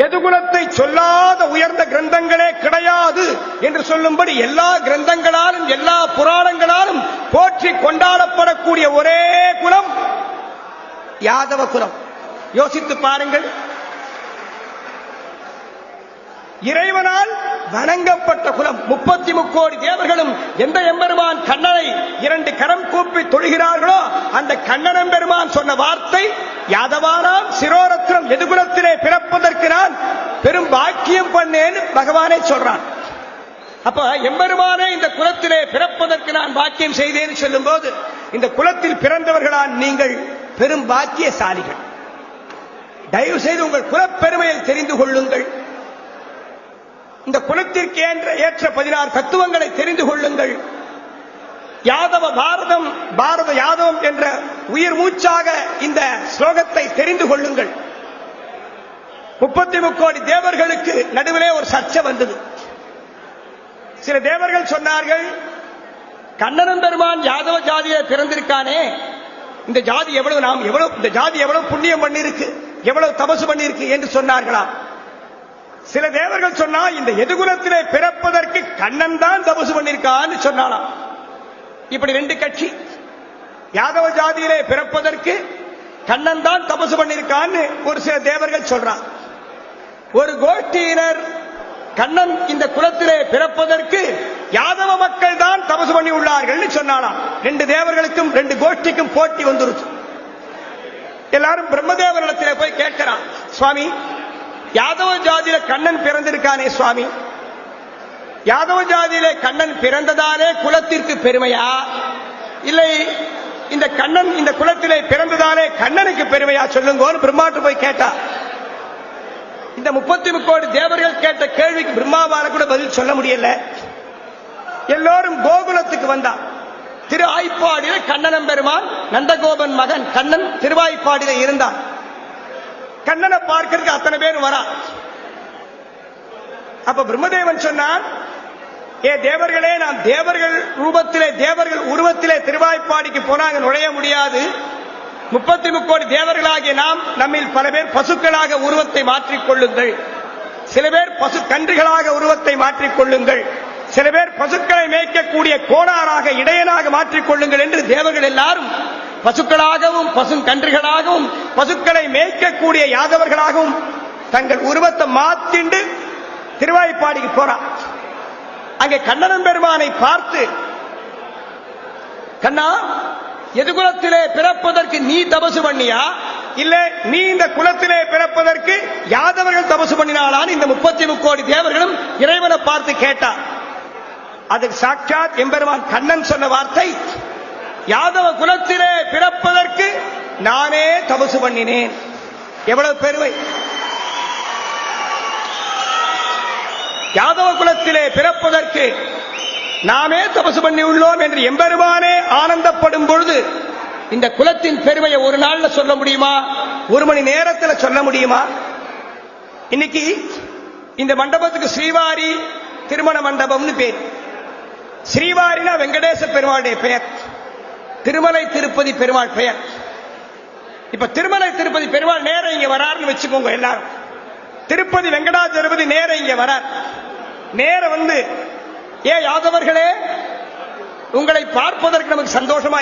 எதுகுலத்தை சொல்லாத உயர்ந்த கிரந்தங்களே கிடையாது என்று சொல்லும்படி எல்லா கிரந்தங்களாலும் எல்லா புராணங்களாலும் போற்றி கொண்டாடப்படக்கூடிய ஒரே குலம் யாதவ குலம். யோசித்து பாருங்கள். இறைவனால் வணங்கப்பட்ட குலம். 33 கோடி தேவர்களும் எந்த எம்பெருமான் கண்ணனை 2 கரம் கூப்பி தொழுகிறார்களோ அந்த கண்ணன் பெருமான் சொன்ன வார்த்தை, யாதவானாம் சிரோரத்னம், எதுகுலத்திலே பிறப்பதற்கு நான் பெரும் பாக்கியம் பண்ணேன்னு பகவானே சொல்றான். அப்ப எம்பெருமானே இந்த குலத்திலே பிறப்பதற்கு நான் பாக்கியம் செய்தேன்னு சொல்லும் போது, இந்த குலத்தில் பிறந்தவர்களான் நீங்கள் பெரும் பாக்கியசாலிகள். தயவு செய்து உங்கள் குலப்பெருமையை தெரிந்து கொள்ளுங்கள். இந்த குலத்திற்கு ஏற்ற 16 தத்துவங்களை தெரிந்து கொள்ளுங்கள். யாதவ பாரதம், பாரத யாதவம் என்ற உயிர் மூச்சாக இந்த ஸ்லோகத்தை தெரிந்து கொள்ளுங்கள். 33 கோடி தேவர்களுக்கு நடுவிலே ஒரு சர்ச்சை வந்தது. சில தேவர்கள் சொன்னார்கள், கண்ணன் பெருமான் யாதவ ஜாதியை பிறந்திருக்கானே, இந்த ஜாதி எவ்வளவு புண்ணியம் பண்ணிருக்கு, எவ்வளவு தபசு பண்ணிருக்கு என்று சொன்னார்களாம். சில தேவர்கள் சொன்னா இந்த எதுகுலத்திலே பிறப்பதற்கு கண்ணன் தான் தபசு பண்ணிருக்கான்னு சொன்னாலாம். இப்படி 2 கட்சி. யாதவ ஜாதியிலே பிறப்பதற்கு கண்ணன் தான் தபசு பண்ணிருக்கான்னு ஒரு சில தேவர்கள் சொல்றான். ஒரு கோஷ்டியினர் கண்ணன் இந்த குலத்திலே பிறப்பதற்கு யாதவ மக்கள் தான் தபசு பண்ணி உள்ளார்கள் சொன்னாலாம். 2 தேவர்களுக்கும் 2 கோஷ்டிக்கும் போட்டி வந்துருச்சு. எல்லாரும் பிரம்மதேவரிடத்திலே போய் கேட்கிறான், சுவாமி, யாதவ ஜாதியில கண்ணன் பிறந்திருக்கானே சுவாமி, யாதவ ஜாதியிலே கண்ணன் பிறந்ததாலே குலத்திற்கு பெருமையா, இல்லை இந்த கண்ணன் இந்த குலத்திலே பிறந்ததாலே கண்ணனுக்கு பெருமையா சொல்லுங்கன்னு பிரம்மாட்டு போய் கேட்டா. இந்த 33 கோடி தேவர்கள் கேட்ட கேள்விக்கு பிரம்மாவால கூட பதில் சொல்ல முடியல. எல்லோரும் கோகுலத்துக்கு வந்தான். திரு ஆய்ப்பாடியில கண்ணன் பெருமான் நந்தகோபன் மகன் கண்ணன் திருவாய்ப்பாடியில இருந்தான். கண்ணனை பார்க்கிறதுக்கு அத்தனை பேர் வரா. அப்ப பிரம்மதேவன் சொன்னான், ஏ தேவர்களே, நாம் தேவர்கள் ரூபத்திலே தேவர்கள் உருவத்திலே திருவாய்ப்பாடிக்கு போனாங்க நுழைய முடியாது. 33 கோடி தேவர்களாகிய நாம் நம்மில் பல பேர் பசுக்களாக உருவத்தை மாற்றிக் கொள்ளுங்கள், சில பேர் பசு கன்றுகளாக உருவத்தை மாற்றிக் கொள்ளுங்கள், சில பேர் பசுக்களை மேய்க்கக்கூடிய கோணாராக இடையனாக மாற்றிக் கொள்ளுங்கள் என்று தேவர்கள் எல்லாரும் பசுக்களாகவும் பசுங்கன்றுகளாகவும் பசுக்களை மேய்க்கக்கூடிய யாதவர்களாகவும் தங்கள் உருவத்தை மாத்திண்டு திருவாய்ப்பாடிக்கு போறான். அங்கே கண்ணன் பெருமானை பார்த்து, கண்ணா, எதுகுலத்திலே பிறப்பதற்கு நீ தபசு பண்ணியா, இல்ல நீ இந்த குலத்திலே பிறப்பதற்கு யாதவர்கள் தபசு பண்ணினாலான்னு இந்த 33 கோடி தேவர்களும் இறைவனை பார்த்து கேட்டா. அதுக்கு சாட்சாத் எம்பெருமான் கண்ணன் சொன்ன வார்த்தை, யாதவ குலத்திலே பிறப்பதற்கு நானே தபசு பண்ணினேன். எவ்வளவு பெருமை! யாதவ குலத்திலே பிறப்பதற்கு நாமே தபசு பண்ணி உள்ளோம் என்று எம்பெருமானே ஆனந்தப்படும் பொழுது இந்த குலத்தின் பெருமையை ஒரு நாள்ல சொல்ல முடியுமா? 1 மணி நேரத்தில் சொல்ல முடியுமா? இன்னைக்கு இந்த மண்டபத்துக்கு ஸ்ரீவாரி திருமண மண்டபம்னு பேர். ஸ்ரீவாரினா வெங்கடேச பெருமாளுடைய பெயர், திருமலை திருப்பதி பெருமாள் பெயர். இப்ப திருமலை திருப்பதி பெருமாள் நேரம் இங்க வராருன்னு வச்சுக்கோங்க. எல்லாரும் திருப்பதி வெங்கடாஜலபதி நேரம் இங்க வரார். நேரம் வந்து, ஏ யாதவர்களே, உங்களை பார்ப்பதற்கு நமக்கு சந்தோஷமா